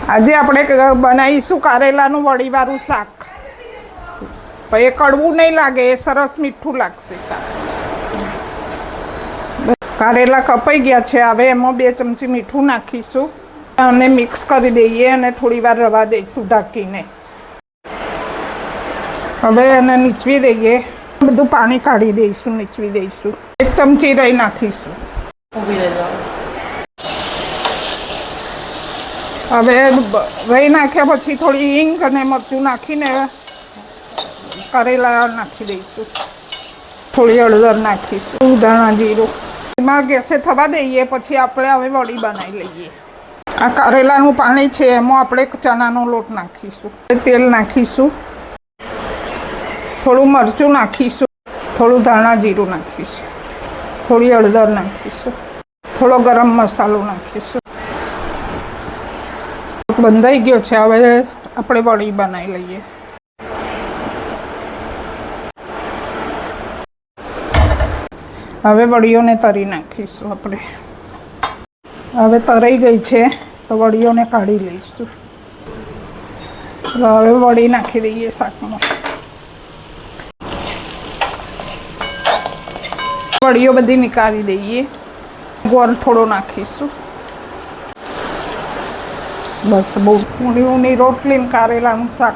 આજે આપણે બનાવીશું કારેલાનું વડીવાળું શાક. એ કડવું નહીં લાગે, એ સરસ મીઠું લાગશે શાક. કારેલા કપાઈ ગયા છે. હવે એમાં 2 ચમચી મીઠું નાખીશું અને મિક્સ કરી દઈએ અને થોડી વાર રવા દઈશું ઢાંકીને. હવે એને નીચવી દઈએ. બધું પાણી કાઢી દઈશું, નીચવી દઈશું. 1 ચમચી રાઈ નાખીશું. હવે રાઈ નાખ્યા પછી થોડી હિંગ અને મરચું નાખીને કારેલા નાખી દઈશું. થોડી હળદર નાખીશું, ધાણા જીરું. એમાં ગેસે થવા દઈએ. પછી આપણે હવે વડી બનાવી લઈએ. આ કારેલાનું પાણી છે એમાં આપણે ચણાનો લોટ નાખીશું. તેલ નાખીશું, થોડું મરચું નાખીશું, થોડું ધાણા જીરું નાખીશું, થોડી હળદર નાખીશું, થોડો ગરમ મસાલો નાખીશું. બંધાઈ ગયો છે. હવે આપણે વડી બનાવી લઈએ. હવે વડીઓને તરી નાખીશું આપણે. હવે તરાઈ ગઈ છે તો વડીઓને કાઢી લઈશું. હવે વડી નાખી દઈએ શાકમાં. વડીઓ બધી નીકાળી દઈએ. ગોળ થોડો નાખીશું. બસ બહુ ઊંડી રોટલી કારેલાનું શાક